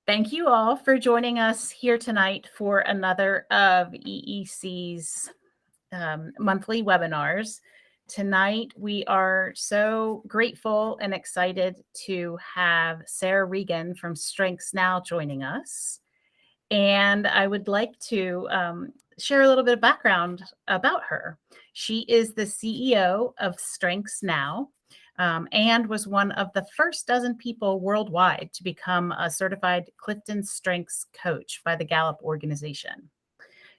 Thank you all for joining us here tonight for another of EEC's monthly webinars. Tonight, we are so grateful and excited to have Sara Regan from Strengths Now joining us. And I would like to share a little bit of background about her. She is the CEO of Strengths Now, and was one of the first dozen people worldwide to become a certified Clifton Strengths coach by the Gallup organization.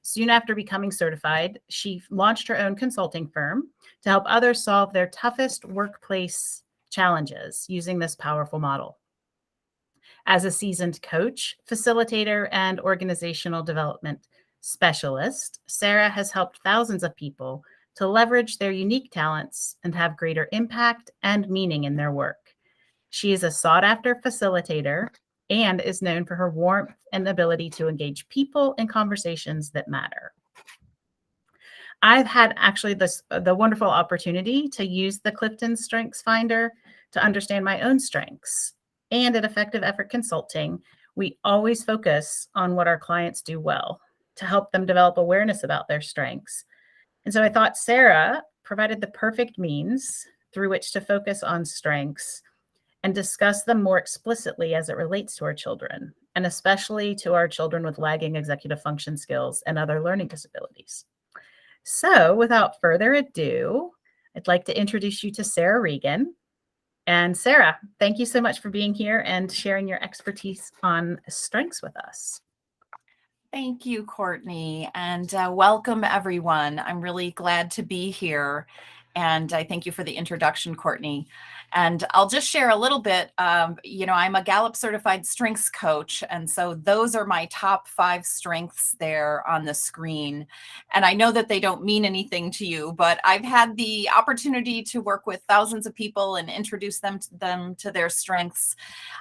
Soon after becoming certified, she launched her own consulting firm to help others solve their toughest workplace challenges using this powerful model. As a seasoned coach, facilitator, and organizational development specialist, Sara has helped thousands of people to leverage their unique talents and have greater impact and meaning in their work. She is a sought-after facilitator and is known for her warmth and ability to engage people in conversations that matter. I've had actually the wonderful opportunity to use the Clifton Strengths Finder to understand my own strengths. And at Effective Effort Consulting, we always focus on what our clients do well to help them develop awareness about their strengths. And so I thought Sara provided the perfect means through which to focus on strengths and discuss them more explicitly as it relates to our children, and especially to our children with lagging executive function skills and other learning disabilities. So without further ado, I'd like to introduce you to Sara Regan. And Sara, thank you so much for being here and sharing your expertise on strengths with us. Thank you, Courtney, and welcome everyone. I'm really glad to be here. And I thank you for the introduction, Courtney. And I'll just share a little bit. I'm a Gallup certified strengths coach. And so those are my top 5 strengths there on the screen. And I know that they don't mean anything to you, but I've had the opportunity to work with thousands of people and introduce them to their strengths.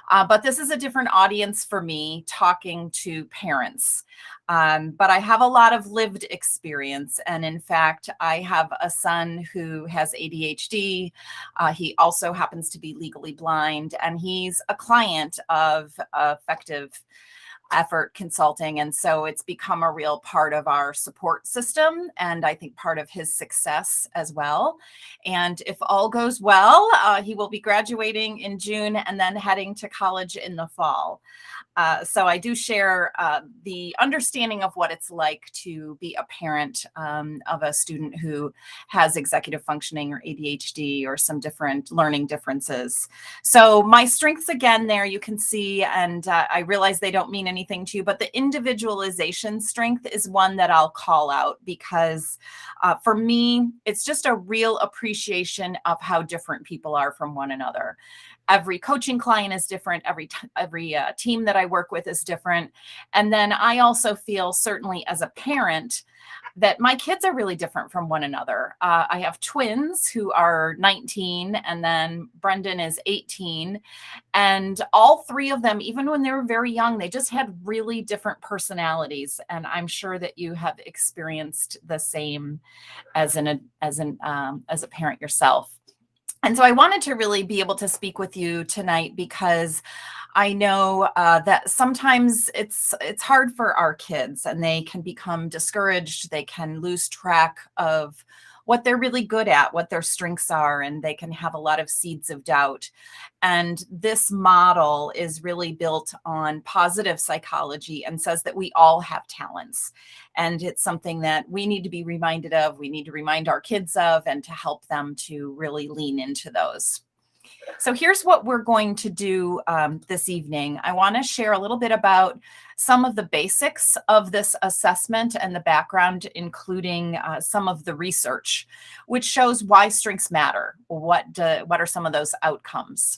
But this is a different audience for me, talking to parents. But I have a lot of lived experience. And in fact, I have a son who has ADHD. He also happens to be legally blind, and he's a client of Effective Effort Consulting. And so it's become a real part of our support system, and I think part of his success as well. And if all goes well, he will be graduating in June and then heading to college in the fall. So I do share the understanding of what it's like to be a parent of a student who has executive functioning or ADHD or some different learning differences. So my strengths, again, there you can see, and I realize they don't mean anything to you, but the individualization strength is one that I'll call out because for me, it's just a real appreciation of how different people are from one another. Every coaching client is different. Every team that I work with is different. And then I also feel, certainly as a parent, that my kids are really different from one another. I have twins who are 19, and then Brendan is 18. And all 3 of them, even when they were very young, they just had really different personalities. And I'm sure that you have experienced the same as a parent yourself. And so I wanted to really be able to speak with you tonight because I know that sometimes it's hard for our kids, and they can become discouraged. They can lose track of what they're really good at, what their strengths are, and they can have a lot of seeds of doubt. And this model is really built on positive psychology and says that we all have talents. And it's something that we need to be reminded of, we need to remind our kids of, and to help them to really lean into those. So here's what we're going to do this evening. I want to share a little bit about some of the basics of this assessment and the background, including some of the research, which shows why strengths matter. What are some of those outcomes?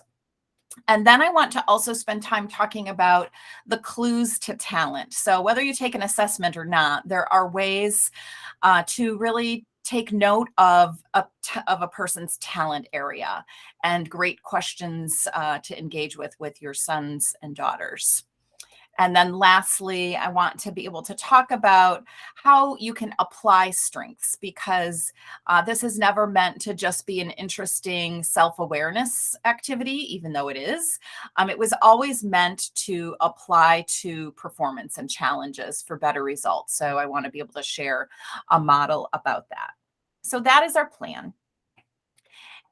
And then I want to also spend time talking about the clues to talent. So whether you take an assessment or not, there are ways to really take note of a person's talent area, and great questions to engage with your sons and daughters. And then lastly, I want to be able to talk about how you can apply strengths, because this is never meant to just be an interesting self-awareness activity, even though it is. It was always meant to apply to performance and challenges for better results. So I want to be able to share a model about that. So that is our plan.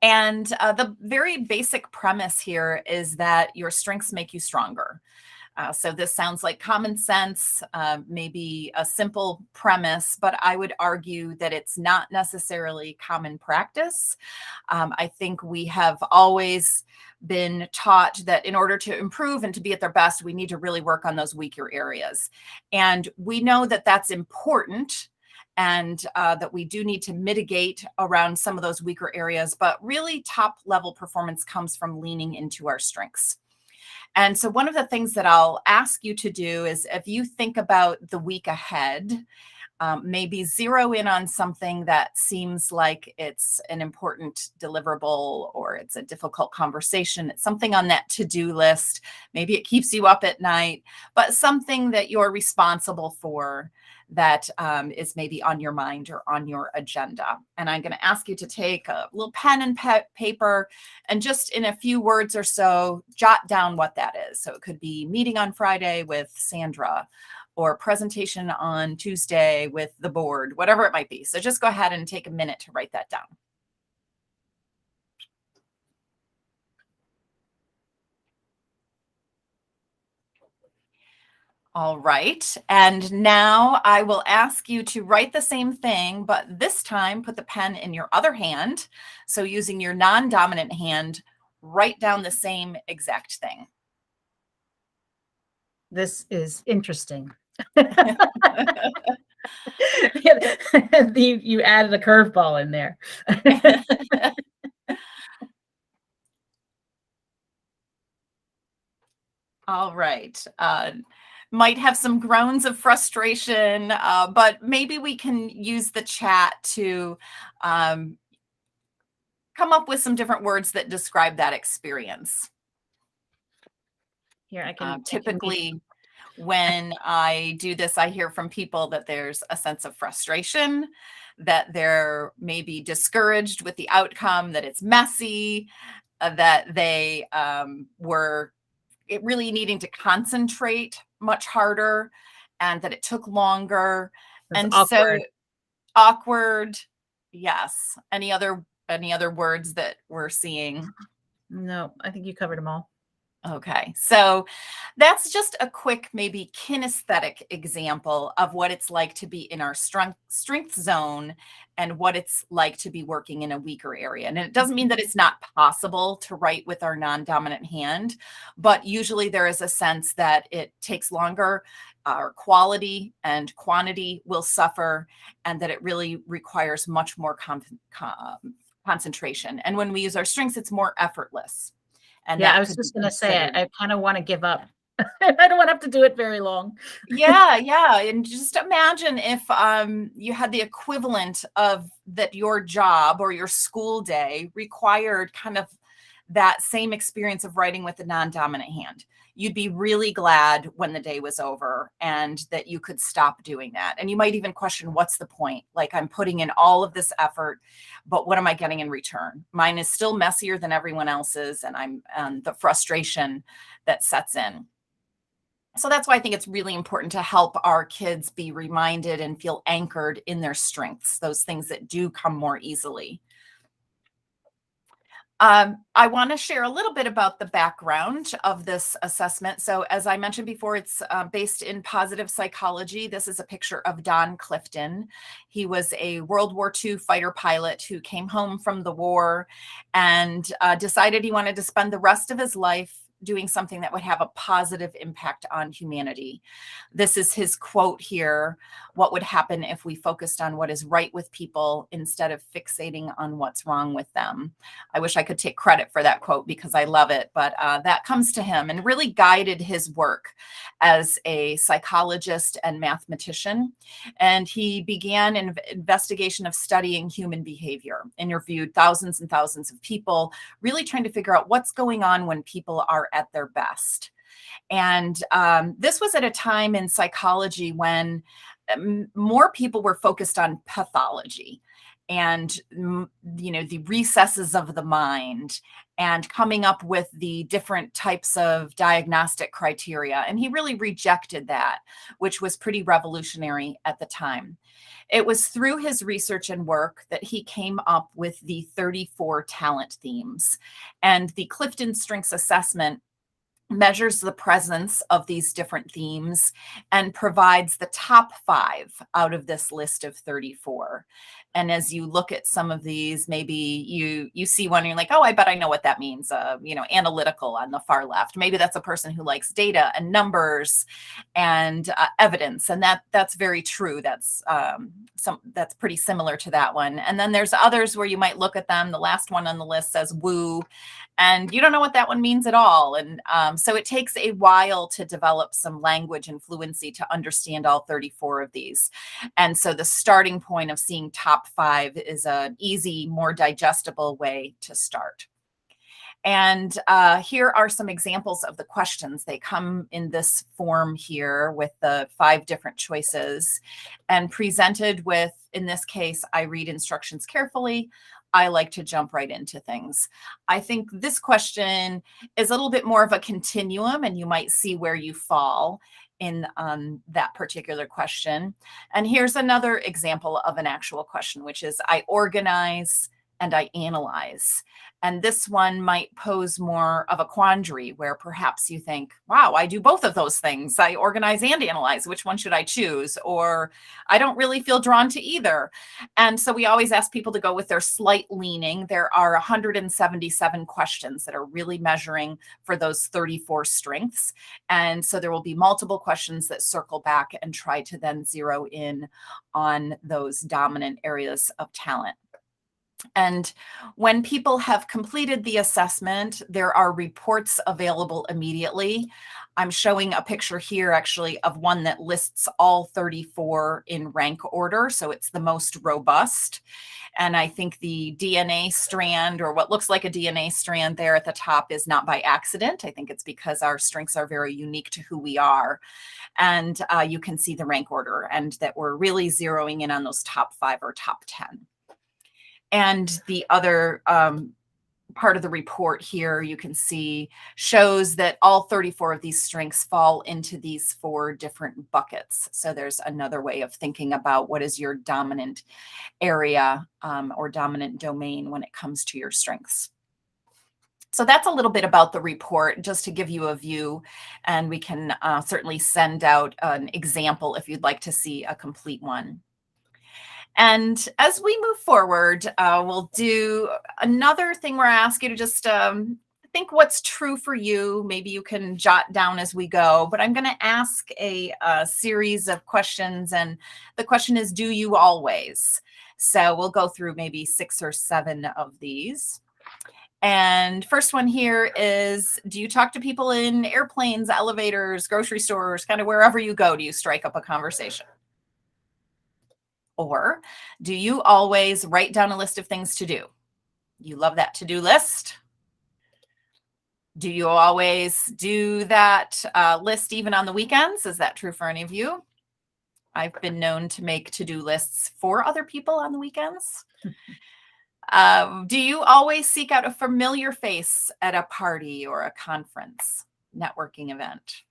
And the very basic premise here is that your strengths make you stronger. So this sounds like common sense, maybe a simple premise, but I would argue that it's not necessarily common practice. I think we have always been taught that in order to improve and to be at their best, we need to really work on those weaker areas. And we know that that's important, and that we do need to mitigate around some of those weaker areas, but really top level performance comes from leaning into our strengths. And so one of the things that I'll ask you to do is, if you think about the week ahead, maybe zero in on something that seems like it's an important deliverable, or it's a difficult conversation. It's something on that to-do list. Maybe it keeps you up at night, but something that you're responsible for that is maybe on your mind or on your agenda. And I'm going to ask you to take a little pen and paper, and just in a few words or so, jot down what that is. So it could be meeting on Friday with Sandra, or presentation on Tuesday with the board, whatever it might be. So just go ahead and take a minute to write that down. All right. And now I will ask you to write the same thing, but this time put the pen in your other hand. So using your non-dominant hand, write down the same exact thing. This is interesting. You added a curveball in there. All right. Might have some groans of frustration, but maybe we can use the chat to come up with some different words that describe that experience. Here, I can typically, when I do this, I hear from people that there's a sense of frustration, that they're maybe discouraged with the outcome, that it's messy, that they were really needing to concentrate much harder, and that it took longer. And awkward. so awkward. Yes. Any other words that we're seeing? No, I think you covered them all. Okay, so that's just a quick, maybe kinesthetic example of what it's like to be in our strength zone, and what it's like to be working in a weaker area. And it doesn't mean that it's not possible to write with our non-dominant hand, but usually there is a sense that it takes longer, our quality and quantity will suffer, and that it really requires much more concentration. And when we use our strengths, it's more effortless. And yeah, I was just going to say, I kind of want to give up. I don't want to have to do it very long. Yeah. And just imagine if you had the equivalent of that, your job or your school day required kind of that same experience of writing with the non-dominant hand. You'd be really glad when the day was over and that you could stop doing that. And you might even question, what's the point? Like, I'm putting in all of this effort, but what am I getting in return? Mine is still messier than everyone else's, and the frustration that sets in. So that's why I think it's really important to help our kids be reminded and feel anchored in their strengths, those things that do come more easily. I want to share a little bit about the background of this assessment. So as I mentioned before, it's based in positive psychology. This is a picture of Don Clifton. He was a World War II fighter pilot who came home from the war and decided he wanted to spend the rest of his life doing something that would have a positive impact on humanity. This is his quote here: "What would happen if we focused on what is right with people instead of fixating on what's wrong with them?" I wish I could take credit for that quote because I love it, but that comes to him and really guided his work as a psychologist and mathematician. And he began an investigation of studying human behavior, interviewed thousands and thousands of people, really trying to figure out what's going on when people are at their best. And this was at a time in psychology when more people were focused on pathology and, the recesses of the mind, and coming up with the different types of diagnostic criteria. And he really rejected that, which was pretty revolutionary at the time. It was through his research and work that he came up with the 34 talent themes. And the Clifton Strengths Assessment measures the presence of these different themes and provides the top 5 out of this list of 34. And as you look at some of these, maybe you see one and you're like, oh, I bet I know what that means. Analytical on the far left. Maybe that's a person who likes data and numbers and evidence. And that's very true. That's pretty similar to that one. And then there's others where you might look at them. The last one on the list says woo, and you don't know what that one means at all. And so it takes a while to develop some language and fluency to understand all 34 of these. And so the starting point of seeing top 5 is an easy, more digestible way to start. And here are some examples of the questions. They come in this form here with the 5 different choices and presented with, in this case, I read instructions carefully. I like to jump right into things. I think this question is a little bit more of a continuum, and you might see where you fall in that particular question. And here's another example of an actual question, which is I organize and I analyze. And this one might pose more of a quandary where perhaps you think, wow, I do both of those things. I organize and analyze. Which one should I choose? Or I don't really feel drawn to either. And so we always ask people to go with their slight leaning. There are 177 questions that are really measuring for those 34 strengths. And so there will be multiple questions that circle back and try to then zero in on those dominant areas of talent. And when people have completed the assessment, there are reports available immediately. I'm showing a picture here actually of one that lists all 34 in rank order. So it's the most robust. And I think the DNA strand, or what looks like a DNA strand there at the top, is not by accident. I think it's because our strengths are very unique to who we are. And you can see the rank order, and that we're really zeroing in on those top 5 or top 10. And the other part of the report here, you can see, shows that all 34 of these strengths fall into these 4 different buckets. So there's another way of thinking about what is your dominant area or dominant domain when it comes to your strengths. So that's a little bit about the report, just to give you a view, and we can certainly send out an example if you'd like to see a complete one. And as we move forward, we'll do another thing where I ask you to just think what's true for you. Maybe you can jot down as we go, but I'm going to ask a series of questions. And the question is, do you always? So we'll go through maybe 6 or 7 of these. And first one here is, do you talk to people in airplanes, elevators, grocery stores, kind of wherever you go? Do you strike up a conversation? Or do you always write down a list of things to do? You love that to-do list. Do you always do that list even on the weekends? Is that true for any of you? I've been known to make to-do lists for other people on the weekends. Do you always seek out a familiar face at a party or a conference, networking event?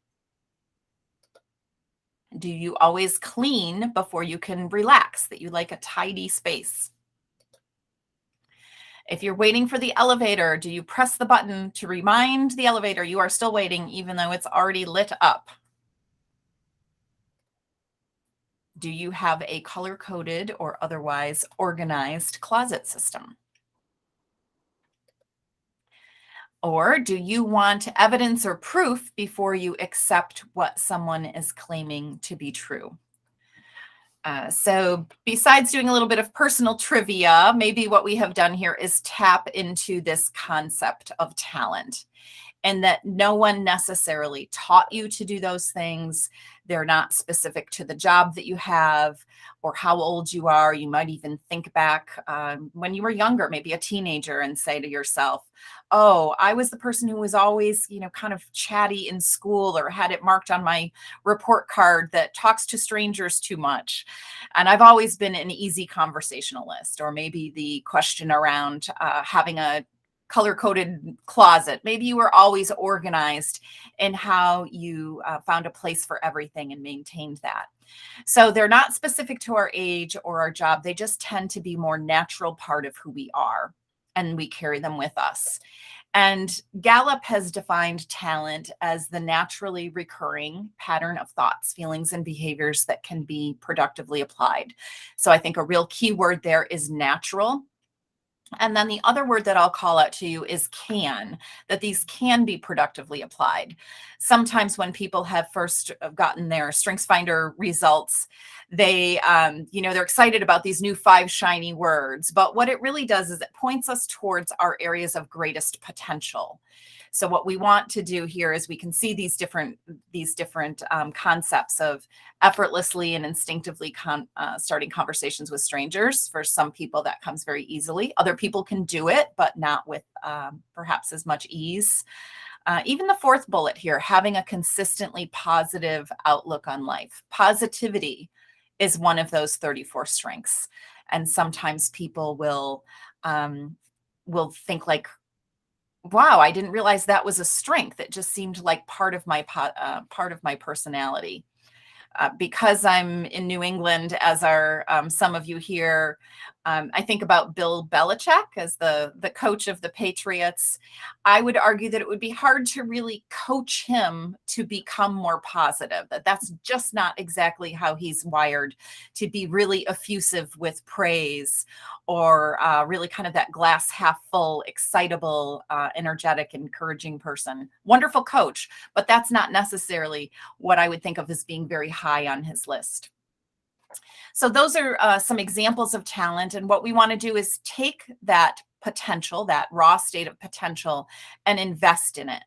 Do you always clean before you can relax, that you like a tidy space? If you're waiting for the elevator, do you press the button to remind the elevator you are still waiting, even though it's already lit up? Do you have a color-coded or otherwise organized closet system? Or do you want evidence or proof before you accept what someone is claiming to be true? So besides doing a little bit of personal trivia, maybe what we have done here is tap into this concept of talent, and that no one necessarily taught you to do those things. They're not specific to the job that you have or how old you are. You might even think back when you were younger, maybe a teenager, and say to yourself, oh, I was the person who was always, kind of chatty in school, or had it marked on my report card that talks to strangers too much. And I've always been an easy conversationalist. Or maybe the question around having a color-coded closet. Maybe you were always organized in how you found a place for everything and maintained that. So they're not specific to our age or our job. They just tend to be more natural part of who we are, and we carry them with us. And Gallup has defined talent as the naturally recurring pattern of thoughts, feelings, and behaviors that can be productively applied. So I think a real key word there is natural. And then the other word that I'll call out to you is can, that these can be productively applied. Sometimes when people have first gotten their StrengthsFinder results, they're excited about these new 5 shiny words. But what it really does is it points us towards our areas of greatest potential. So what we want to do here is we can see these different concepts of effortlessly and instinctively starting conversations with strangers. For some people, that comes very easily. Other people can do it, but not with perhaps as much ease. Even the 4th bullet here, having a consistently positive outlook on life. Positivity is one of those 34 strengths. And sometimes people will think like, wow, I didn't realize that was a strength. It just seemed like part of my personality. Because I'm in New England, as are some of you here, I think about Bill Belichick as the coach of the Patriots. I would argue that it would be hard to really coach him to become more positive. That's just not exactly how he's wired, to be really effusive with praise, or really kind of that glass half full, excitable, energetic, encouraging person. Wonderful coach, but that's not necessarily what I would think of as being very high on his list. So those are some examples of talent. And what we want to do is take that potential, that raw state of potential, and invest in it.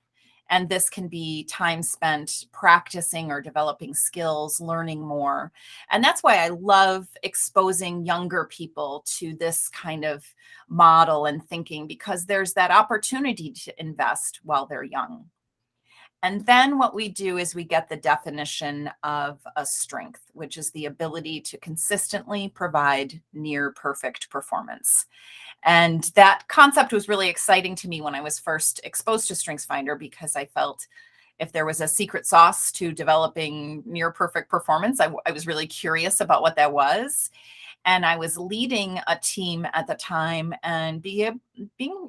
And this can be time spent practicing or developing skills, learning more. And that's why I love exposing younger people to this kind of model and thinking, because there's that opportunity to invest while they're young. And then what we do is we get the definition of a strength, which is the ability to consistently provide near perfect performance. And that concept was really exciting to me when I was first exposed to StrengthsFinder, because I felt if there was a secret sauce to developing near perfect performance, I was really curious about what that was. And I was leading a team at the time, and being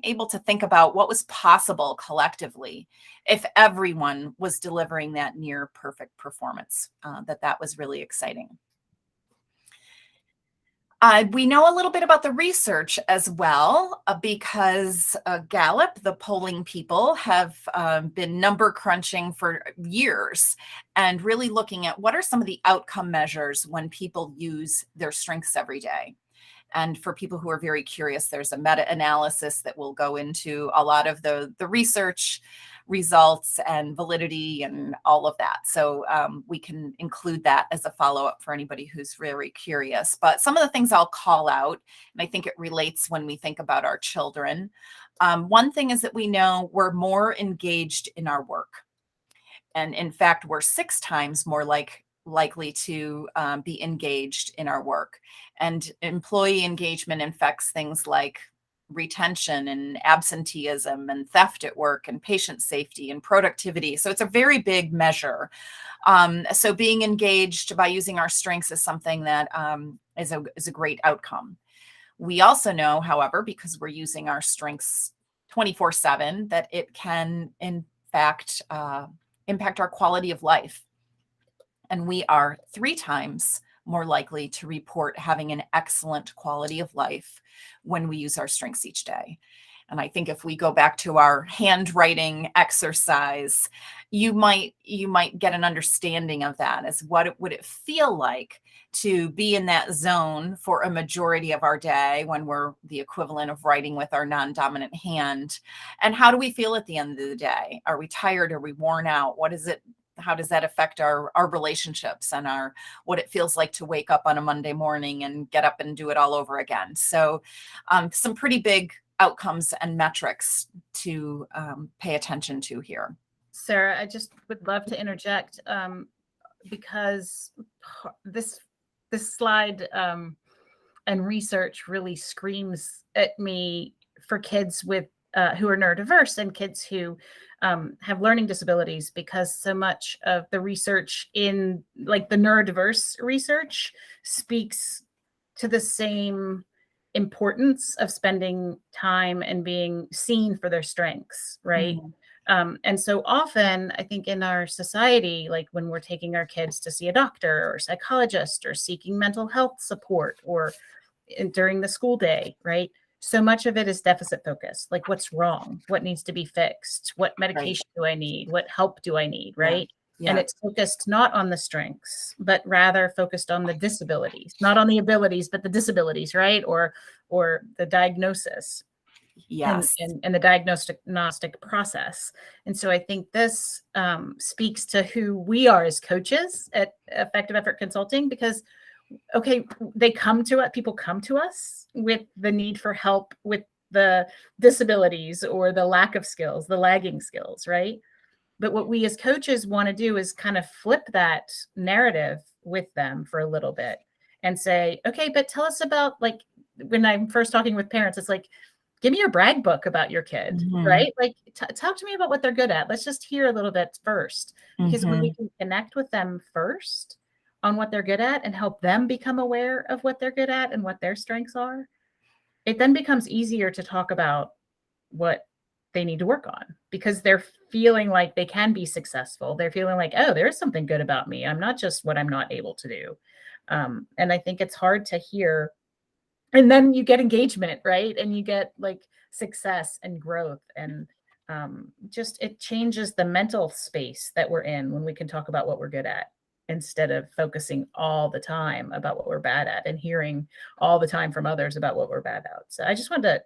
able to think about what was possible collectively if everyone was delivering that near perfect performance. That was really exciting. We know a little bit about the research as well, because Gallup, the polling people, have been number crunching for years and really looking at what are some of the outcome measures when people use their strengths every day. And for people who are very curious, there's a meta-analysis that will go into a lot of the research results and validity and all of that. So we can include that as a follow-up for anybody who's very curious. But some of the things I'll call out, and I think it relates when we think about our children. One thing is that we know we're more engaged in our work. And in fact, we're 6 times more likely to be engaged in our work. And employee engagement affects things like retention and absenteeism and theft at work and patient safety and productivity. So it's a very big measure. So being engaged by using our strengths is something that is a great outcome. We also know, however, because we're using our strengths 24/7, that it can in fact impact our quality of life. And we are 3 times more likely to report having an excellent quality of life when we use our strengths each day. And I think if we go back to our handwriting exercise, you might get an understanding of that, as what would it feel like to be in that zone for a majority of our day when we're the equivalent of writing with our non-dominant hand. And how do we feel at the end of the day? Are we tired? Are we worn out? What is it how does that affect our relationships and our what it feels like to wake up on a Monday morning and get up and do it all over again. So some pretty big outcomes and metrics to pay attention to here. Sara, I just would love to interject because this slide and research really screams at me for kids with who are neurodiverse and kids who have learning disabilities, because so much of the research in like the neurodiverse research speaks to the same importance of spending time and being seen for their strengths, right? And so often, I think in our society, like when we're taking our kids to see a doctor or psychologist or seeking mental health support or during the school day, right? So much of it is deficit focused. Like, what's wrong? What needs to be fixed? What medication do I need? What help do I need? Right. Yeah. And it's focused not on the strengths, but rather focused on the disabilities, not on the abilities, but the disabilities, right? Or the diagnosis. Yes. And the diagnostic process. And so I think this speaks to who we are as coaches at Effective Effort Consulting, because okay, people come to us with the need for help with the disabilities or the lack of skills, the lagging skills, right? But what we as coaches want to do is kind of flip that narrative with them for a little bit and say, okay, but tell us about, like, when I'm first talking with parents, it's like, give me your brag book about your kid, right? Like, talk to me about what they're good at. Let's just hear a little bit first, because when we can connect with them first on what they're good at and help them become aware of what they're good at and what their strengths are, it then becomes easier to talk about what they need to work on, because they're feeling like they can be successful. They're feeling like, oh, there's something good about me. I'm not just what I'm not able to do. And I think it's hard to hear. And then you get engagement, right? And you get like success and growth, and just it changes the mental space that we're in when we can talk about what we're good at, instead of focusing all the time about what we're bad at and hearing all the time from others about what we're bad at. So I just wanted to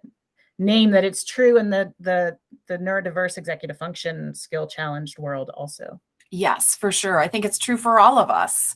name that it's true in the neurodiverse executive function skill challenged world also. Yes, for sure. I think it's true for all of us.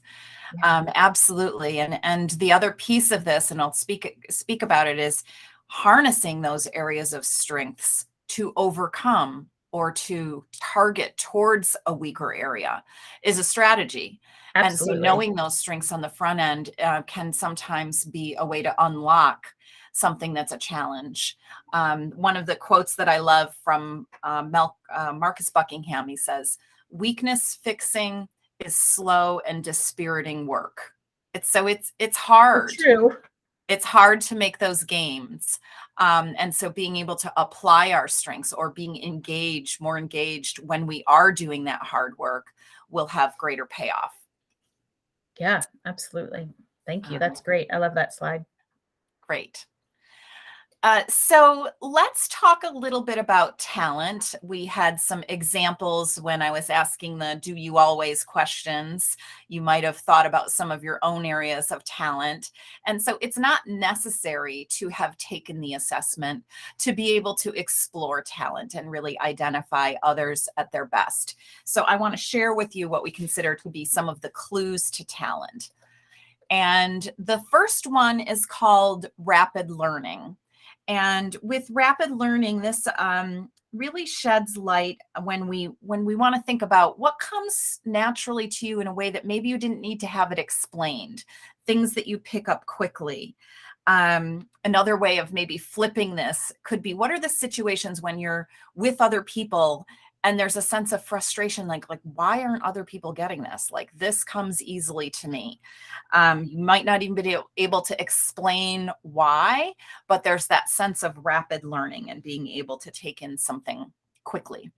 Absolutely. And the other piece of this, and I'll speak about it, is harnessing those areas of strengths to overcome or to target towards a weaker area is a strategy. Absolutely. And so knowing those strengths on the front end can sometimes be a way to unlock something that's a challenge. One of the quotes that I love from Marcus Buckingham, he says, "Weakness fixing is slow and dispiriting work." It's hard. It's true. It's hard to make those gains. And so being able to apply our strengths or being more engaged when we are doing that hard work will have greater payoff. Yeah, absolutely. Thank you. That's great. I love that slide. Great. So let's talk a little bit about talent. We had some examples when I was asking the "do you always" questions. You might have thought about some of your own areas of talent. And so it's not necessary to have taken the assessment to be able to explore talent and really identify others at their best. So I want to share with you what we consider to be some of the clues to talent. And the first one is called rapid learning. And with rapid learning, this really sheds light when we want to think about what comes naturally to you in a way that maybe you didn't need to have it explained, things that you pick up quickly. Another way of maybe flipping this could be, what are the situations when you're with other people and there's a sense of frustration, like why aren't other people getting this? Like, this comes easily to me. You might not even be able to explain why, but there's that sense of rapid learning and being able to take in something quickly.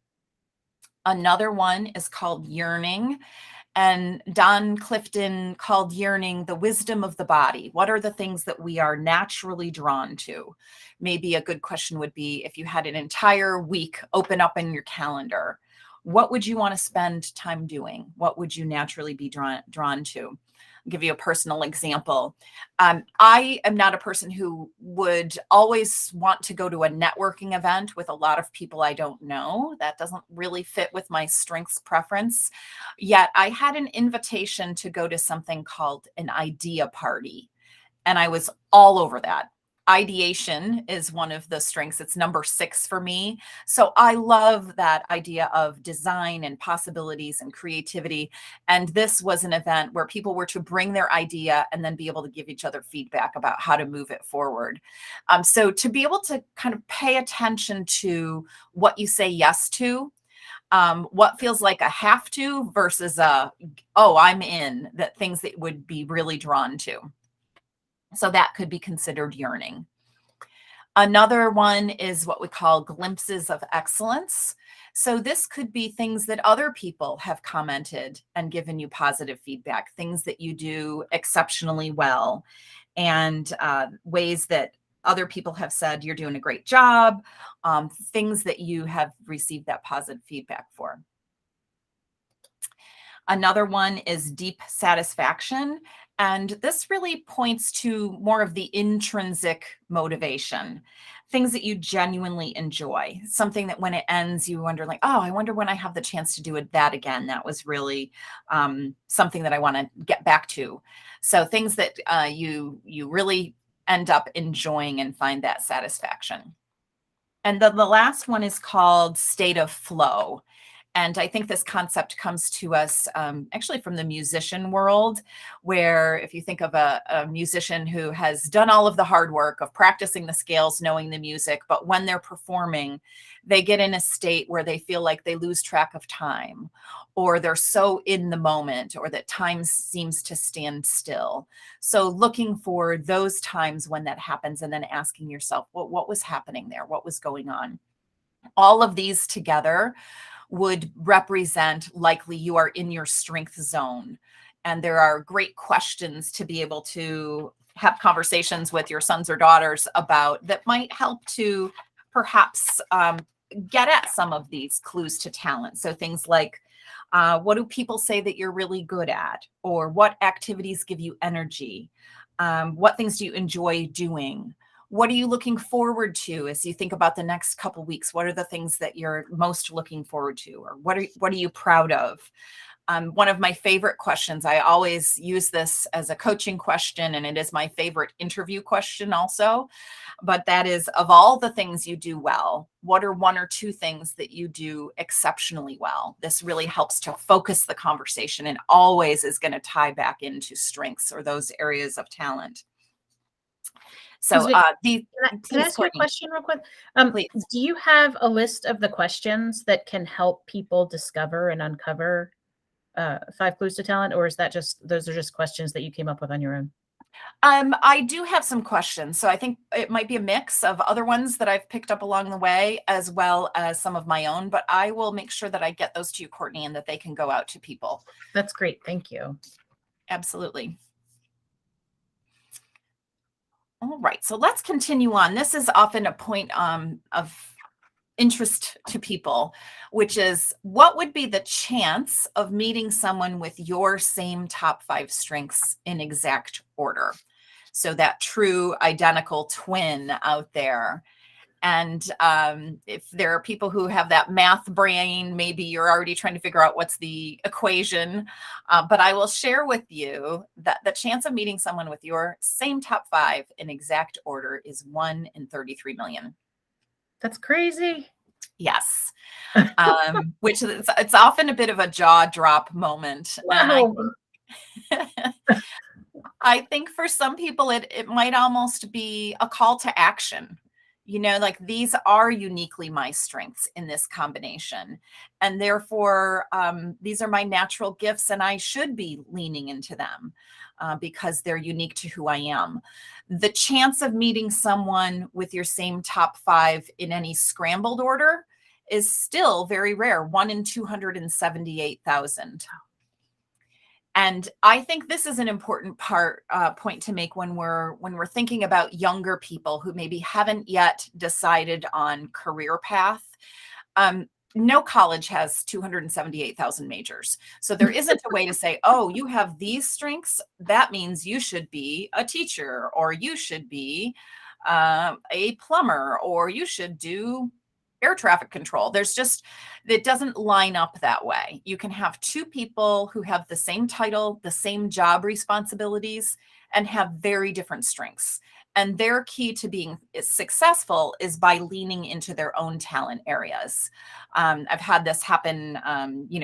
Another one is called yearning. And Don Clifton called yearning the wisdom of the body. What are the things that we are naturally drawn to? Maybe a good question would be, if you had an entire week open up in your calendar, what would you want to spend time doing? What would you naturally be drawn to? give you a personal example. I am not a person who would always want to go to a networking event with a lot of people I don't know. That doesn't really fit with my strengths preference. Yet I had an invitation to go to something called an idea party, and I was all over that. Ideation is one of the strengths. It's number 6 for me. So I love that idea of design and possibilities and creativity. And this was an event where people were to bring their idea and then be able to give each other feedback about how to move it forward. So to be able to kind of pay attention to what you say yes to, what feels like a have to versus oh, I'm in, that things that would be really drawn to. So that could be considered yearning. Another one is what we call glimpses of excellence. So this could be things that other people have commented and given you positive feedback, things that you do exceptionally well, and ways that other people have said you're doing a great job, things that you have received that positive feedback for. Another one is deep satisfaction. And this really points to more of the intrinsic motivation, things that you genuinely enjoy, something that when it ends, you wonder like, oh, I wonder when I have the chance to do that again. That was really something that I want to get back to. So things that you really end up enjoying and find that satisfaction. And then the last one is called state of flow. And I think this concept comes to us actually from the musician world, where if you think of a musician who has done all of the hard work of practicing the scales, knowing the music, but when they're performing, they get in a state where they feel like they lose track of time, or they're so in the moment, or that time seems to stand still. So looking for those times when that happens and then asking yourself, well, what was happening there? What was going on? All of these together would represent likely you are in your strength zone. And there are great questions to be able to have conversations with your sons or daughters about that might help to perhaps get at some of these clues to talent. So things like, what do people say that you're really good at? Or what activities give you energy? What things do you enjoy doing? What are you looking forward to as you think about the next couple of weeks? What are the things that you're most looking forward to? Or what are you proud of? One of my favorite questions, I always use this as a coaching question, and it is my favorite interview question also, but that is, of all the things you do well, what are 1 or 2 things that you do exceptionally well? This really helps to focus the conversation and always is going to tie back into strengths or those areas of talent. So can I ask you a Courtney, question real quick? please. Do you have a list of the questions that can help people discover and uncover 5 clues to talent, or is that those are just questions that you came up with on your own? I do have some questions. So I think it might be a mix of other ones that I've picked up along the way, as well as some of my own, but I will make sure that I get those to you, Courtney, and that they can go out to people. That's great. Thank you. Absolutely. All right, so let's continue on. This is often a point of interest to people, which is, what would be the chance of meeting someone with your same top 5 strengths in exact order? So that true identical twin out there. And if there are people who have that math brain, maybe you're already trying to figure out what's the equation. But I will share with you that the chance of meeting someone with your same top 5 in exact order is 1 in 33 million. That's crazy. Yes. Which it's often a bit of a jaw drop moment. Wow. And I think for some people, it might almost be a call to action. You know, like, these are uniquely my strengths in this combination. And therefore, these are my natural gifts, and I should be leaning into them because they're unique to who I am. The chance of meeting someone with your same top 5 in any scrambled order is still very rare, 1 in 278,000. And I think this is an important point to make when we're thinking about younger people who maybe haven't yet decided on career path. no college has 278,000 majors. So there isn't a way to say, oh, you have these strengths. That means you should be a teacher, or you should be a plumber, or you should do air traffic control. It doesn't line up that way. You can have two people who have the same title, the same job responsibilities, and have very different strengths. And their key to being successful is by leaning into their own talent areas. I've had this happen,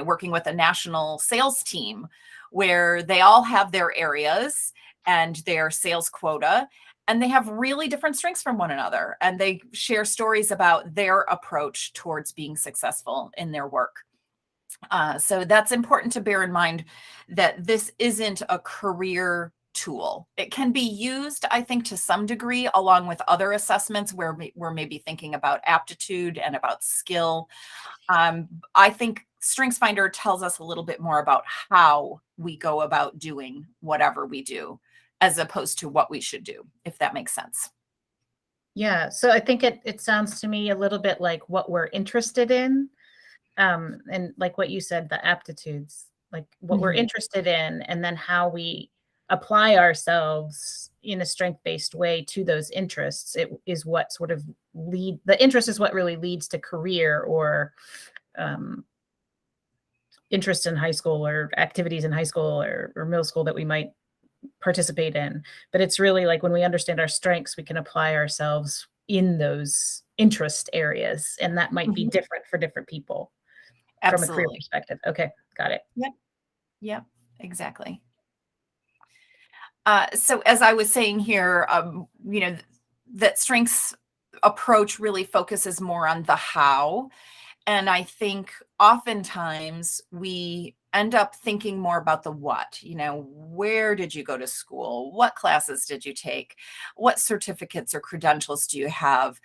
working with a national sales team where they all have their areas and their sales quota, and they have really different strengths from one another. And they share stories about their approach towards being successful in their work. So that's important to bear in mind, that this isn't a career tool. It can be used, I think, to some degree, along with other assessments where we're maybe thinking about aptitude and about skill. I think StrengthsFinder tells us a little bit more about how we go about doing whatever we do, as opposed to what we should do, if that makes sense. Yeah. So I think it sounds to me a little bit like what we're interested in. And like what you said, the aptitudes, like what we're interested in, and then how we apply ourselves in a strength-based way to those interests. It is what sort of the interest is what really leads to career, or interest in high school, or activities in high school or middle school that we might participate in. But it's really like when we understand our strengths, we can apply ourselves in those interest areas. And that might be different for different people. From a career Absolutely. perspective. Okay, got it. Yep, exactly. So as I was saying here, that strengths approach really focuses more on the how. And I think oftentimes we end up thinking more about the what. Where did you go to school? What classes did you take? What certificates or credentials do you have?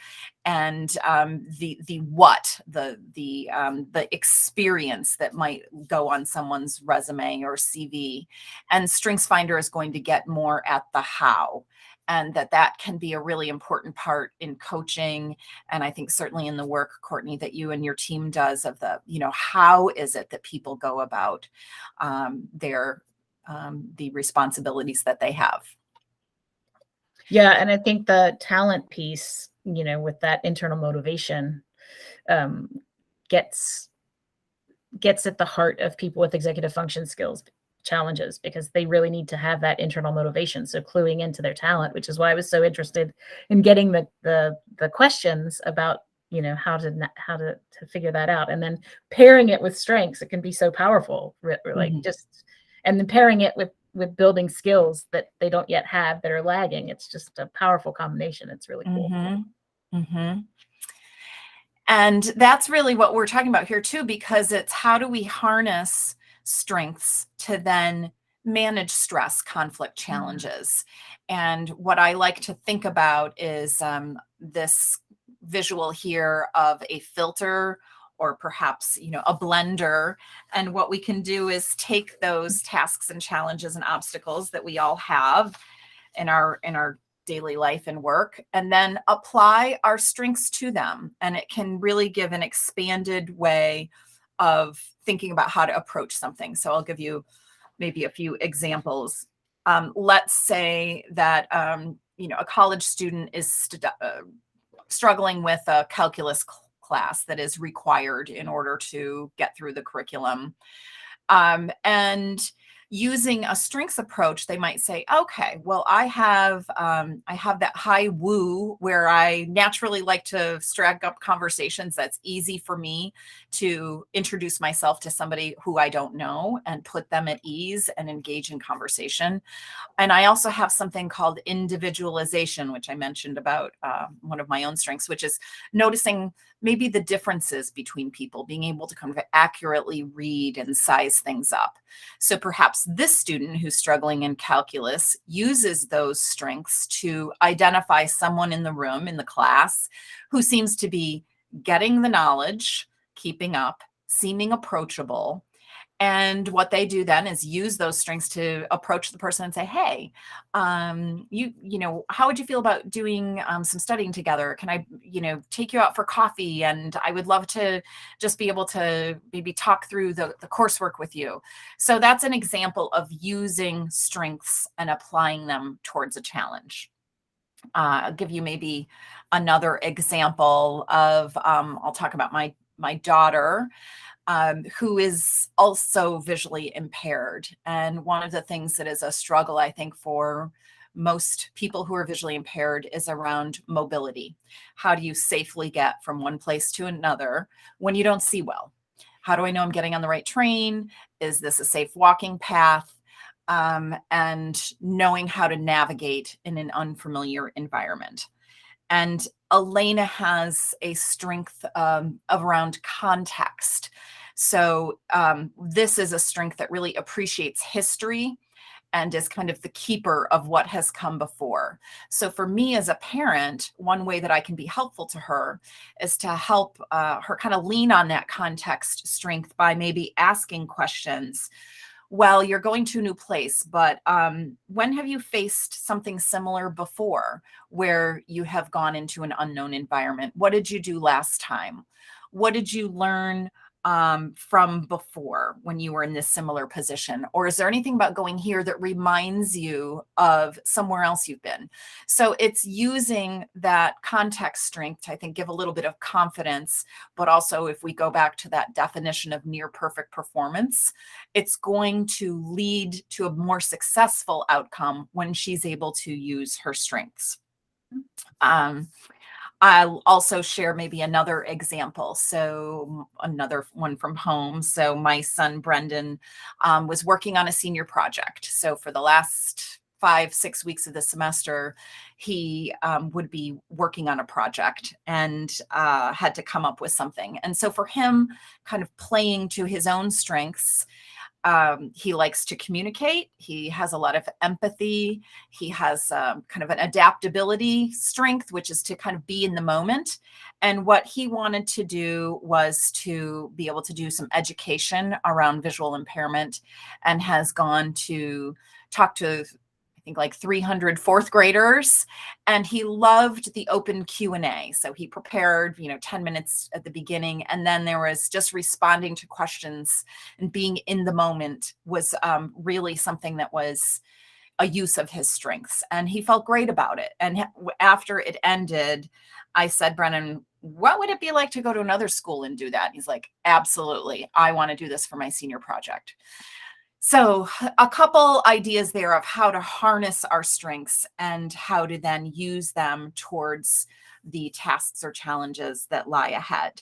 And the what, the experience that might go on someone's resume or CV. And StrengthsFinder is going to get more at the how. And that can be a really important part in coaching. And I think certainly in the work, Courtney, that you and your team does of the, how is it that people go about the responsibilities that they have? Yeah. And I think the talent piece, with that internal motivation, gets at the heart of people with executive function skills challenges, because they really need to have that internal motivation. So cluing into their talent, which is why I was so interested in getting the questions about, how to figure that out, and then pairing it with strengths. It can be so powerful, like and then pairing it with building skills that they don't yet have, that are lagging. It's just a powerful combination. It's really cool. And that's really what we're talking about here too, because it's how do we harness strengths to then manage stress, conflict, challenges. And what I like to think about is this visual here of a filter, or perhaps, a blender. And what we can do is take those tasks and challenges and obstacles that we all have in our daily life and work, and then apply our strengths to them. And it can really give an expanded way of thinking about how to approach something. So I'll give you maybe a few examples. Let's say that, a college student is struggling with a calculus class that is required in order to get through the curriculum. And using a strengths approach, they might say, okay, well, I have that high woo where I naturally like to strike up conversations. That's easy for me to introduce myself to somebody who I don't know and put them at ease and engage in conversation. And I also have something called individualization, which I mentioned about one of my own strengths, which is noticing maybe the differences between people, being able to kind of accurately read and size things up. So perhaps this student who's struggling in calculus uses those strengths to identify someone in the room, in the class, who seems to be getting the knowledge, keeping up, seeming approachable, And what they do then is use those strengths to approach the person and say, hey, how would you feel about doing some studying together? Can I, take you out for coffee? And I would love to just be able to maybe talk through the coursework with you. So that's an example of using strengths and applying them towards a challenge. I'll give you maybe another example of, I'll talk about my daughter, who is also visually impaired. And one of the things that is a struggle, I think, for most people who are visually impaired is around mobility. How do you safely get from one place to another when you don't see well? How do I know I'm getting on the right train? Is this a safe walking path? And knowing how to navigate in an unfamiliar environment. And Elena has a strength around context. So this is a strength that really appreciates history and is kind of the keeper of what has come before. So for me as a parent, one way that I can be helpful to her is to help her kind of lean on that context strength by maybe asking questions. Well, you're going to a new place, but when have you faced something similar before where you have gone into an unknown environment? What did you do last time? What did you learn from before when you were in this similar position? Or is there anything about going here that reminds you of somewhere else you've been? So it's using that context strength to, I think, give a little bit of confidence, but also if we go back to that definition of near perfect performance, it's going to lead to a more successful outcome when she's able to use her strengths. I'll also share maybe another example. So another one from home. So my son, Brendan, was working on a senior project. So for the last 5-6 weeks of the semester, he would be working on a project and had to come up with something. And so for him, kind of playing to his own strengths, he likes to communicate. He has a lot of empathy. He has kind of an adaptability strength, which is to kind of be in the moment. And what he wanted to do was to be able to do some education around visual impairment, and has gone to talk to, I think, like 300 fourth graders, and he loved the open Q&A. So he prepared, 10 minutes at the beginning, and then there was just responding to questions, and being in the moment was really something that was a use of his strengths, and he felt great about it. And after it ended, I said, Brennan, what would it be like to go to another school and do that? He's like, absolutely. I want to do this for my senior project. So a couple ideas there of how to harness our strengths and how to then use them towards the tasks or challenges that lie ahead.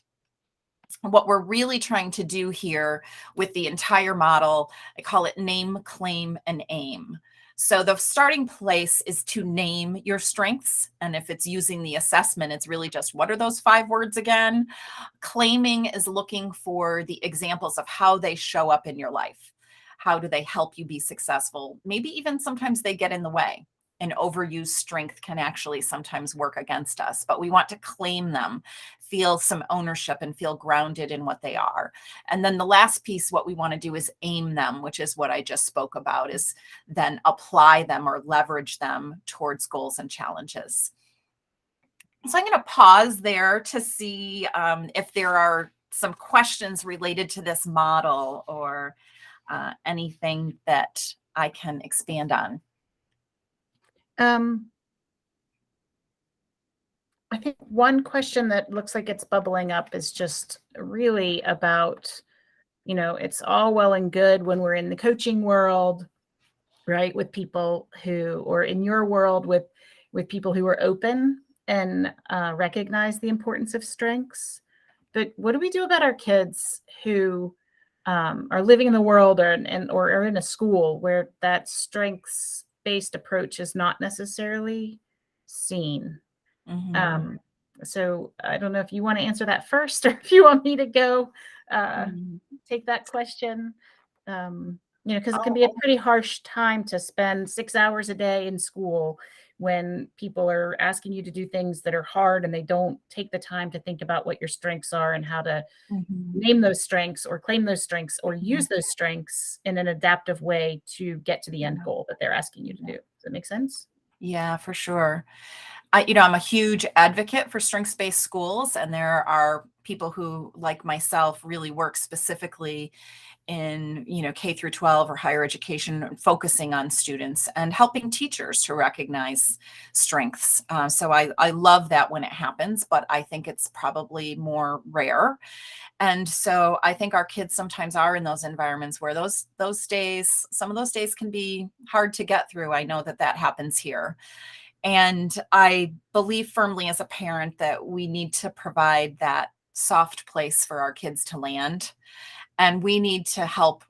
What we're really trying to do here with the entire model, I call it name, claim, and aim. So the starting place is to name your strengths. And if it's using the assessment, it's really just, what are those 5 words again? Claiming is looking for the examples of how they show up in your life. How do they help you be successful? Maybe even sometimes they get in the way. An overused strength can actually sometimes work against us, but we want to claim them, feel some ownership, and feel grounded in what they are. And then the last piece, what we want to do is aim them, which is what I just spoke about, is then apply them or leverage them towards goals and challenges. So I'm going to pause there to see if there are some questions related to this model or anything that I can expand on. I think one question that looks like it's bubbling up is just really about, it's all well and good when we're in the coaching world, right? With people who, or in your world with people who are open and recognize the importance of strengths. But what do we do about our kids who are living in the world or are in a school where that strengths-based approach is not necessarily seen? Mm-hmm. So I don't know if you want to answer that first, or if you want me to go take that question. Because it can be a pretty harsh time to spend 6 hours a day in school when people are asking you to do things that are hard and they don't take the time to think about what your strengths are and how to name those strengths or claim those strengths or use those strengths in an adaptive way to get to the end goal that they're asking you to do. Does that make sense? Yeah, for sure. I'm a huge advocate for strengths-based schools, and there are people who, like myself, really work specifically in, K through 12 or higher education, focusing on students and helping teachers to recognize strengths. So I love that when it happens, but I think it's probably more rare. And so I think our kids sometimes are in those environments where those days, some of those days can be hard to get through. I know that happens here. And I believe firmly as a parent that we need to provide that soft place for our kids to land. And we need to help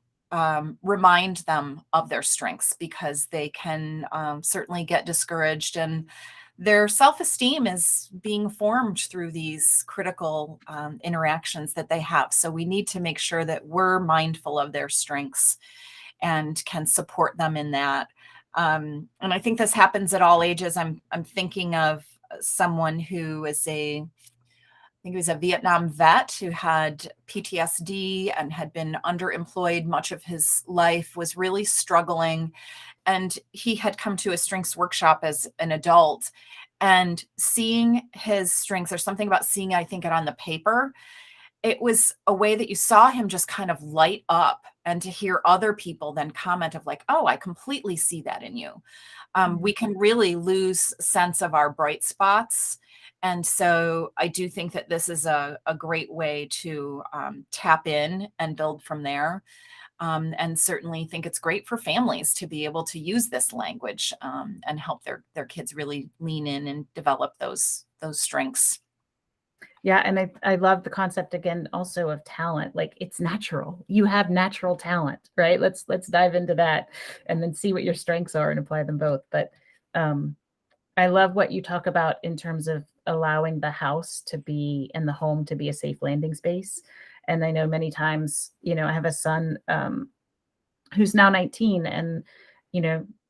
remind them of their strengths, because they can certainly get discouraged, and their self-esteem is being formed through these critical interactions that they have. So we need to make sure that we're mindful of their strengths and can support them in that. And I think this happens at all ages. I'm thinking of someone who is I think he was a Vietnam vet who had PTSD and had been underemployed much of his life, was really struggling. And he had come to a strengths workshop as an adult, and seeing his strengths, there's something about seeing, I think, it on the paper. It was a way that you saw him just kind of light up, and to hear other people then comment of like, oh, I completely see that in you. We can really lose sense of our bright spots. And so I do think that this is a great way to tap in and build from there. And certainly think it's great for families to be able to use this language and help their kids really lean in and develop those strengths. Yeah. And I love the concept again also of talent. Like, it's natural. You have natural talent, right? Let's dive into that and then see what your strengths are and apply them both. But I love what you talk about in terms of allowing the house to be and the home to be a safe landing space. And I know many times, I have a son who's now 19, and,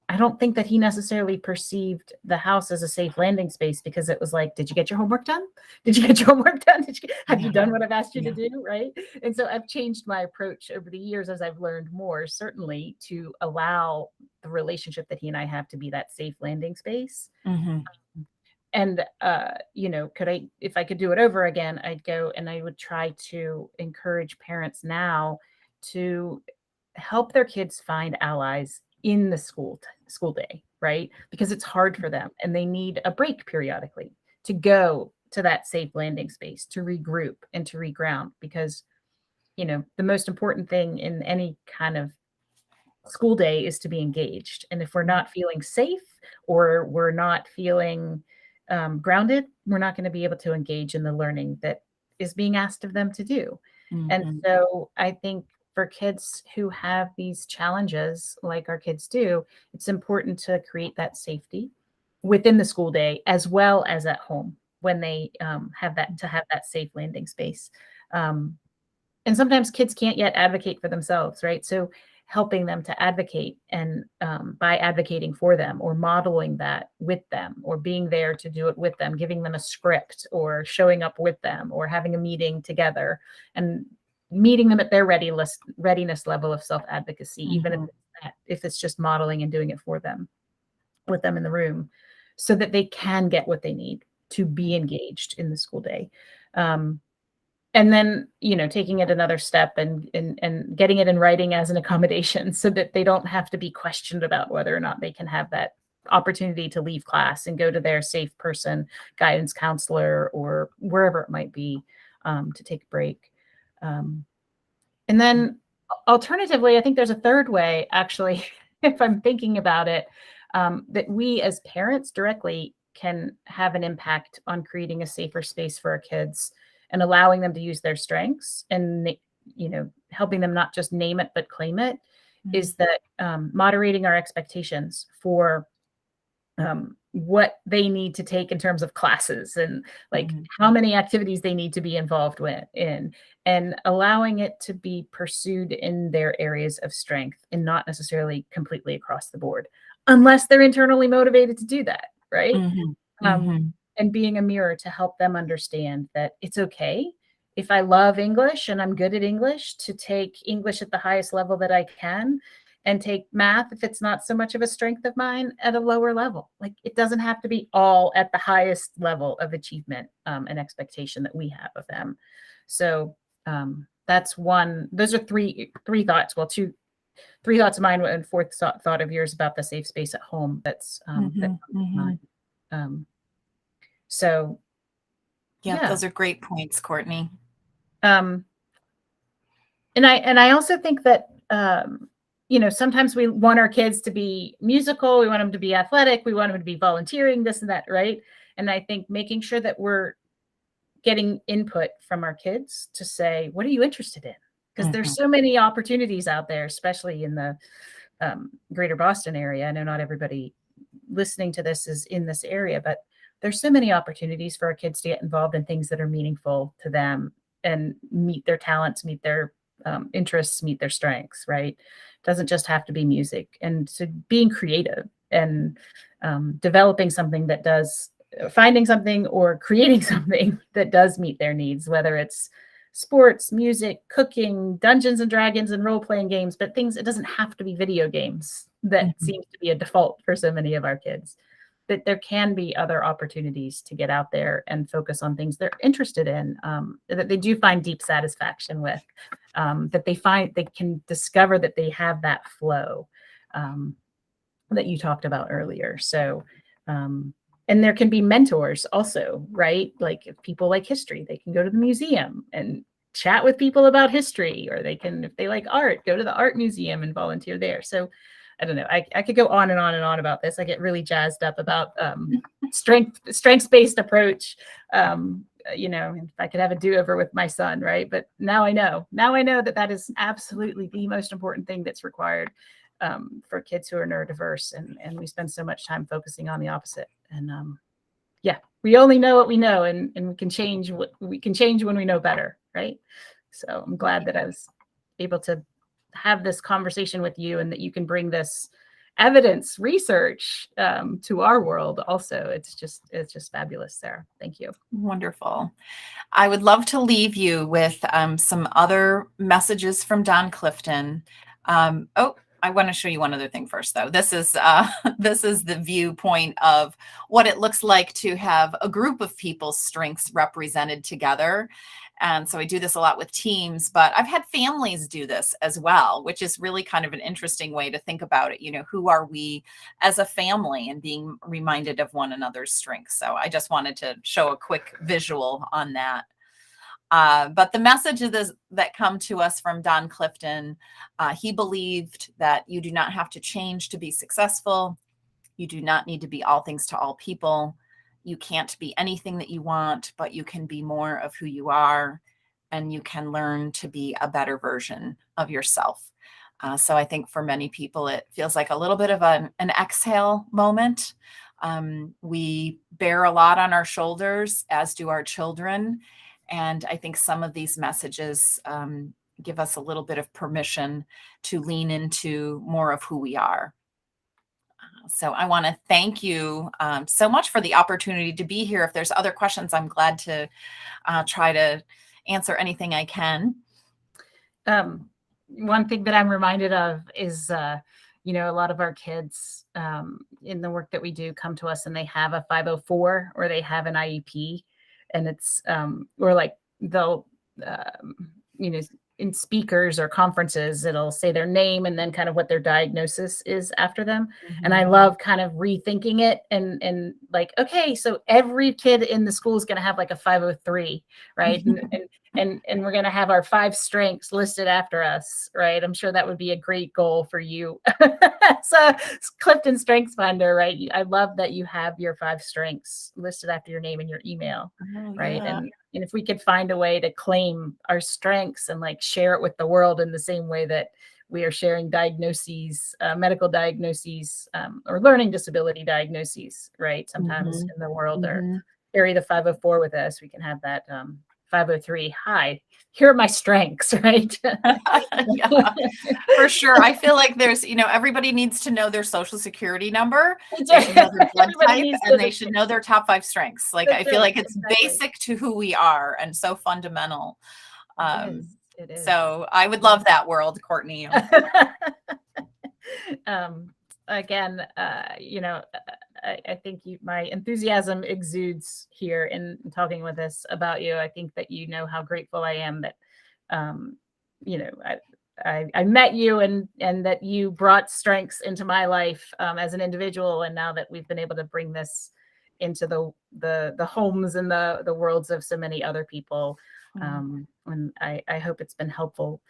I don't think that he necessarily perceived the house as a safe landing space, because it was like, did you get your homework done? Did you get your homework done? Have you done what I've asked you to do? Right. And so I've changed my approach over the years as I've learned more, certainly, to allow the relationship that he and I have to be that safe landing space. And, if I could do it over again, I'd go and I would try to encourage parents now to help their kids find allies in the school day, right? Because it's hard for them and they need a break periodically to go to that safe landing space, to regroup and to reground. Because, the most important thing in any kind of school day is to be engaged. And if we're not feeling safe, or we're not feeling grounded, we're not going to be able to engage in the learning that is being asked of them to do. And so I think for kids who have these challenges, like our kids do, it's important to create that safety within the school day as well as at home, when they have that safe landing space. And sometimes kids can't yet advocate for themselves, right? So helping them to advocate, and by advocating for them or modeling that with them, or being there to do it with them, giving them a script or showing up with them or having a meeting together and meeting them at their readiness level of self-advocacy, even if it's just modeling and doing it for them, with them in the room, so that they can get what they need to be engaged in the school day. And then, taking it another step and getting it in writing as an accommodation, so that they don't have to be questioned about whether or not they can have that opportunity to leave class and go to their safe person, guidance counselor, or wherever it might be, to take a break. And then alternatively, I think there's a third way, actually, if I'm thinking about it, that we as parents directly can have an impact on creating a safer space for our kids and allowing them to use their strengths, and, helping them not just name it, but claim it, is that moderating our expectations for what they need to take in terms of classes, and like how many activities they need to be involved in, and allowing it to be pursued in their areas of strength, and not necessarily completely across the board, unless they're internally motivated to do that. right? Mm-hmm. Mm-hmm. And being a mirror to help them understand that it's okay if I love English and I'm good at English to take English at the highest level that I can and take math, if it's not so much of a strength of mine, at a lower level. Like it doesn't have to be all at the highest level of achievement and expectation that we have of them. So that's one. Those are three thoughts. Well, three thoughts of mine and fourth thought of yours about the safe space at home. That comes to mind. So yeah, those are great points, Courtney. And I also think that sometimes we want our kids to be musical, we want them to be athletic, we want them to be volunteering, this and that, right? And I think making sure that we're getting input from our kids to say, what are you interested in? Because there's so many opportunities out there, especially in the greater Boston area. I know not everybody listening to this is in this area, but there's so many opportunities for our kids to get involved in things that are meaningful to them and meet their talents, meet their interests, meet their strengths, right? It doesn't just have to be music. And so being creative and developing something that does, finding something or creating something that does meet their needs, whether it's sports, music, cooking, Dungeons and Dragons and role-playing games, but things, it doesn't have to be video games that seems to be a default for so many of our kids. But there can be other opportunities to get out there and focus on things they're interested in, that they do find deep satisfaction with, that they can discover that they have that flow that you talked about earlier. So, and there can be mentors also, right? Like if people like history, they can go to the museum and chat with people about history, or they can, if they like art, go to the art museum and volunteer there. So I don't know. I could go on and on and on about this. I get really jazzed up about strengths-based approach. If I could have a do-over with my son, right? But now I know that is absolutely the most important thing that's required for kids who are neurodiverse, and we spend so much time focusing on the opposite. And we only know what we know, and we can change when we know better, right? So I'm glad that I was able to have this conversation with you, and that you can bring this evidence research to our world also. It's just fabulous, Sarah. Thank you. Wonderful. I would love to leave you with some other messages from Don Clifton. I want to show you one other thing first, though. This is the viewpoint of what it looks like to have a group of people's strengths represented together. And so I do this a lot with teams, but I've had families do this as well, which is really kind of an interesting way to think about it. Who are we as a family, and being reminded of one another's strengths. So I just wanted to show a quick visual on that. But the messages that come to us from Don Clifton, he believed that you do not have to change to be successful. You do not need to be all things to all people. You can't be anything that you want, but you can be more of who you are, and you can learn to be a better version of yourself. So I think for many people, it feels like a little bit of an exhale moment. We bear a lot on our shoulders, as do our children. And I think some of these messages give us a little bit of permission to lean into more of who we are. So I want to thank you so much for the opportunity to be here. If there's other questions, I'm glad to try to answer anything I can. One thing that I'm reminded of is, a lot of our kids in the work that we do come to us and they have a 504 or they have an IEP, and it's, or like they'll, in speakers or conferences, it'll say their name and then kind of what their diagnosis is after them. And I love kind of rethinking it and like, okay, so every kid in the school is going to have like a 503, right? and we're going to have our 5 strengths listed after us, right? I'm sure that would be a great goal for you. So Clifton Strengths Finder, right? I love that you have your 5 strengths listed after your name and your email, right? Yeah. And if we could find a way to claim our strengths and like share it with the world in the same way that we are sharing diagnoses, medical diagnoses, or learning disability diagnoses, right? Sometimes in the world, or carry the 504 with us, we can have that 503, hi, here are my strengths, right? Yeah, for sure. I feel like there's, everybody needs to know their social security number. They should know their blood type, and they should know their top 5 strengths. Like, I feel like it's basic to who we are and so fundamental. It is. So I would love that world, Courtney. Again, I think my enthusiasm exudes here in talking with us about you. I think that you know how grateful I am that, I met you and that you brought strengths into my life as an individual. And now that we've been able to bring this into the homes and the worlds of so many other people. And I hope it's been helpful.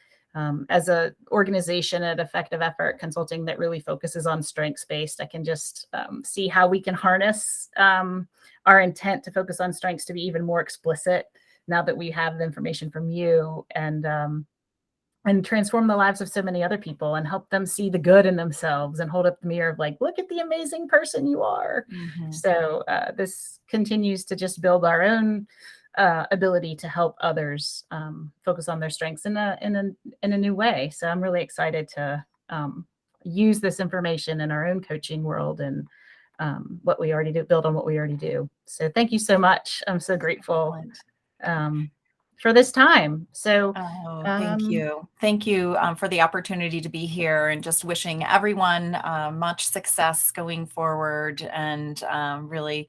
As an organization at Effective Effort Consulting that really focuses on strengths-based, I can just see how we can harness our intent to focus on strengths to be even more explicit now that we have the information from you, and transform the lives of so many other people and help them see the good in themselves and hold up the mirror of like, look at the amazing person you are. So this continues to just build our own ability to help others focus on their strengths in a new way. So I'm really excited to use this information in our own coaching world and what we already do, build on what we already do. So thank you so much. I'm so grateful for this time. So thank you. Thank you for the opportunity to be here, and just wishing everyone much success going forward, and really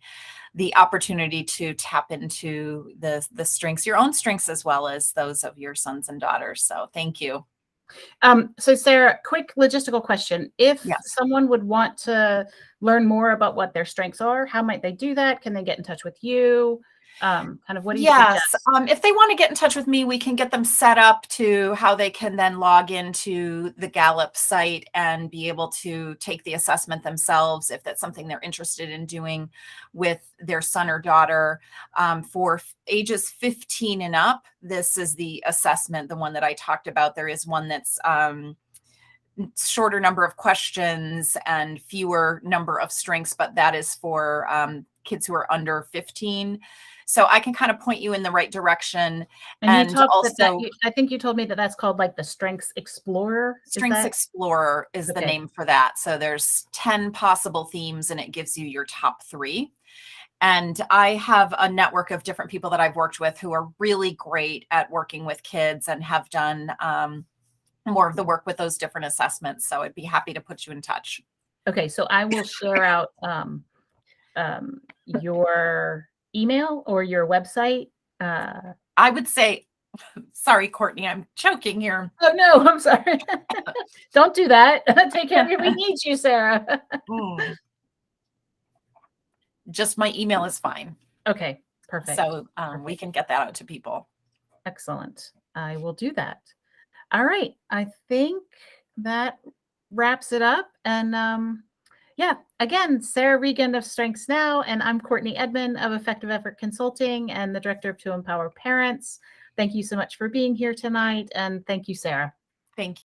the opportunity to tap into the strengths, your own strengths, as well as those of your sons and daughters. So thank you. So Sara, quick logistical question. If someone would want to learn more about what their strengths are, how might they do that? Can they get in touch with you? Kind of what do you suggest? If they want to get in touch with me, we can get them set up to how they can then log into the Gallup site and be able to take the assessment themselves if that's something they're interested in doing with their son or daughter. For ages 15 and up, this is the assessment, the one that I talked about. There is one that's shorter number of questions and fewer number of strengths, but that is for kids who are under 15. So I can kind of point you in the right direction. And you also, I think you told me that that's called like the Strengths Explorer. Strengths Explorer is the name for that. So there's 10 possible themes, and it gives you your top 3. And I have a network of different people that I've worked with who are really great at working with kids and have done more of the work with those different assessments. So I'd be happy to put you in touch. Okay, so I will share out your email or your website. I would say, sorry, Courtney, I'm choking here. Oh no, I'm sorry. Don't do that. Take care of you. We need you, Sara. Just my email is fine. Okay, perfect. So we can get that out to people. Excellent. I will do that. All right. I think that wraps it up. And again, Sara Regan of Strengths Now, and I'm Courtney Edman of Effective Effort Consulting and the Director of To Empower Parents. Thank you so much for being here tonight. And thank you, Sara. Thank you.